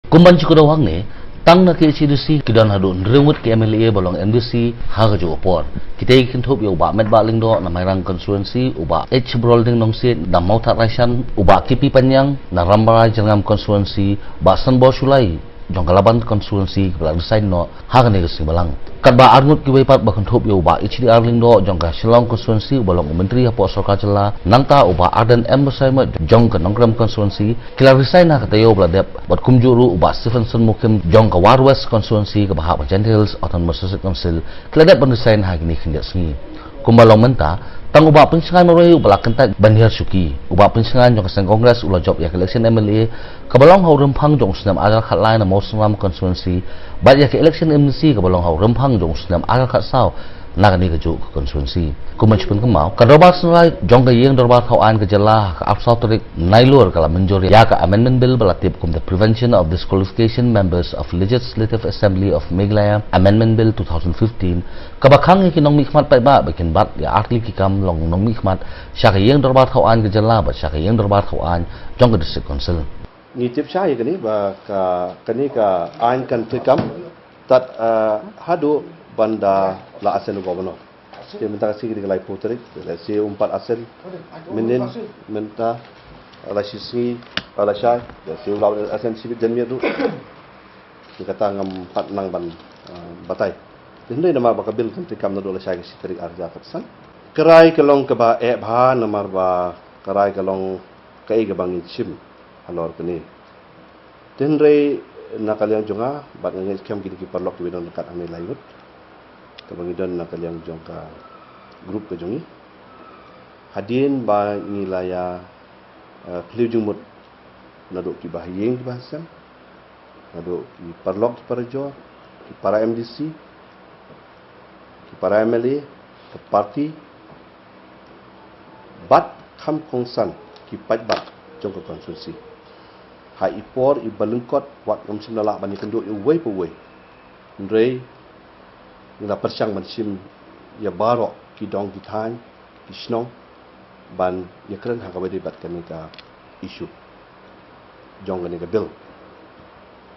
Kumban cikudawang ni tang na ki CDC kidan hadu nrewut ki MLA bolong NBC ha jo opor kita ikin thop yo ba met ba lingdo na mairang constituency uba H brolding nong sit da mauthat raisan uba kipi panyang na rambara jangam constituency ba san bo sulai jong kalaban constituency kala design no ha ka ne si balang kat ba arngut ki wepat ba thop yo ba HDR lingdo jong ka Shillong constituency bolong menteri apo sarkar jela nangta uba Arden embassy ma jong ka nongkram constituency kila resign na ka tayo bla dep bat kumjuru uba Stephenson mukim jong ka War West constituency ka bahap Gentiles autonomous council kila dep ban resign ha gini khindia sngi kumbalong menta tang uba pensingan moroi ubala kentai banhir suki uba pensingan jong ka kongres ula job ya election MLA kabalong hau rempang jong snam agar khat lai na mosram constituency bat ya election MC kabalong hau rempang jong snam agar khat sau nagani ka ju constituency kumachpun kemau ka dorbar sungai jong ka yeng dorbar thawan ka jela ka absolutorik nailur kala menjori ya ka amendment bill balatip kum the prevention of disqualification members of legislative assembly of Meghalaya amendment bill 2015 ka bakhang ki nong mikmat pai ba bakin bat ya artli ki kam long nong mikmat sya ka yeng dorbar thawan ka jela ba sya ka yeng dorbar thawan jong ka district council ni tip sya kani ba ka kani ka ain kan tikam tat hadu banda la asen governor dia minta kasih di kelai putri si 4 asen minin minta ala sisi ala syai si ulau asen sibit jamia tu dia kata ngam 4 nang ban batai ini nama bakabil kanti kam nado ala syai si tarik arja fatsan kerai kelong ke ba bha namar ba kerai kelong kai ke bangin sim alor kini tenre nakaliang jonga bat ngeng kem gini ki perlok widon dekat ame layut kabangidon na kaliang jong ka grup ke jongi hadin ba ngilaya peliujung mut naduk ki bahiyeng ki bahasan naduk ki parlok ki parajo ki para MDC ki para MLA ki parti bat kham kongsan ki pajbat jong ka konstitusi ha ipor i balengkot wat ngam simnala bani kenduk i wei po wei ndrei ngila persyang mansim ya barok ki dong ki than ki snong ban ya keren ha ka bedi bat kami ka isu jong ni ka bill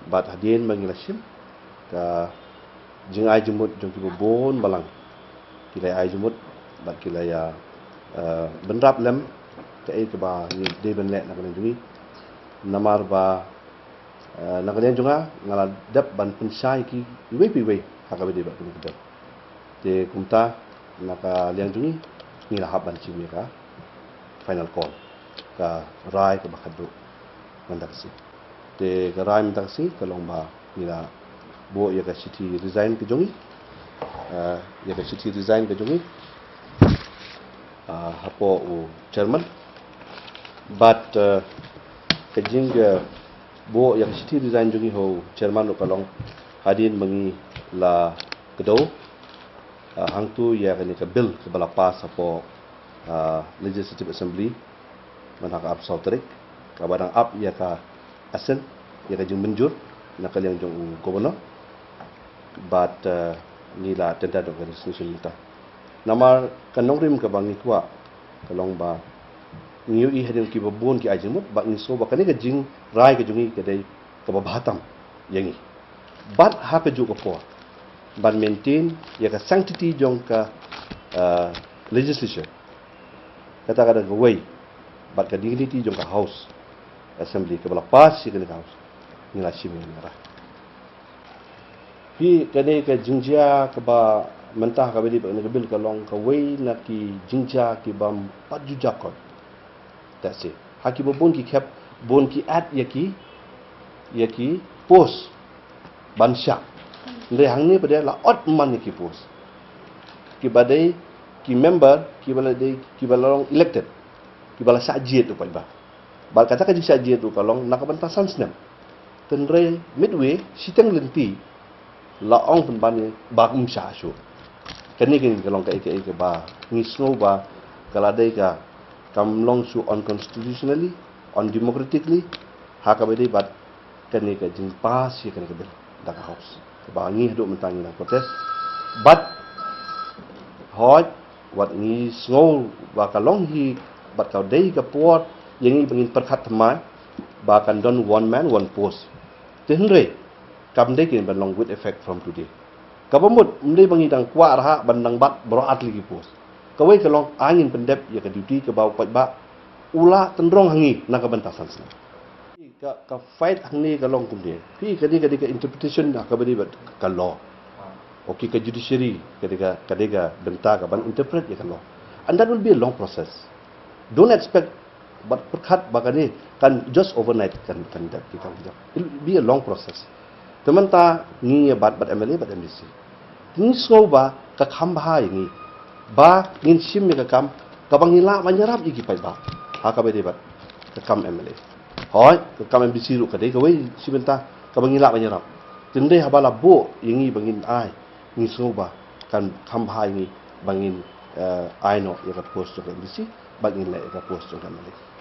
bat hadien mangila sim ka jingai jumut jong ki bon balang kila ai jumut bat kila ya benrap lem ka ai ka ba ni de ben lek na kan jungi namar ba na kan junga ngala dap ban pensai ki wei pi wei haka bedi bat kini kita te kumta naka liang jungi ni lahap ban chimi ka final call ka rai ka bakhadu mandaksi te ka rai mandaksi ka longba nila bo ya ka city resign ke jungi ya ka city resign ke jungi hapo u chairman but ka jing bo ya ka city resign jungi ho chairman lo kalong hadin mangi la kedo hangtu ya kini ke bill ke balapa sapo legislative assembly manhak absolutorik ka barang up ya ka asen ya ka jung menjur nak yang jung governor but nila tenda dong resolution kita namar kanong rim ka bangi kwa kalong ba ngiu i hadin ki babon ki ajimut ba ngiso ba kani ka jing rai ka jungi ke dai ka babatam yangi but ha ka ju ka po ban maintain ya ka sanctity jong ka legislature kata kada way bat ka dignity jong ka house assembly ke bala pas si ka house ngila simi ngara pi kane ka jingjia ka ba mentah ka bedi ba ne bil ka long ka way na ki jingjia ki bam paju jakot that's it haki bon ki kep bon ki at yaki post bansha le hangni pada la ot man ki post ki badai ki member ki bala elected ki bala sajid tu ba bal kata ka sajid tu kalong nakabantasan snam tenre midway sitang lenti la ong pun ban ba sha shu kani kin kalong ka ke ba ngisno ba kaladai ka kamlong su unconstitutionally undemocratically hakabedi bat kani ka jing pas ya kani ka bil da house bangi hidup mentangi na protes but hoj wat ni snow ba kalong hi bat kau dei ka port yang ni bangin perkhat thamai ba kan don one man one post Tenre kam de kin ban long with effect from today. Kabamut mli bangi dang kwa raha bandang bat beroat lagi pos. Kawai kalong angin pendep ya ke duty ke bau pat ba ula tendrong hangi nak bentasan sini. Ka fight hangi kalong kumde. Pi kadi ke interpretation nak beri ka law. Okey ke judiciary kadega benta ka ban interpret ya ka law. And that will be a long process. Don't expect but perkat bagani kan just overnight kan that kita jawab. It will be a long process. Teman ta ni bat MLA bat MDC. Ni soba ka khamba ini ba ngin sim ka kam ka bangila manyarap igi pai ba. Ha ka bede bat ka kam MLA. Hoi ka kam MDC ru ka dei ka wei simenta ka bangila manyarap. Tende habala bo ingi bangin ai ni soba kan khamba ini bangin ai no ya ka post ka MDC bangin la ka post ka MLA.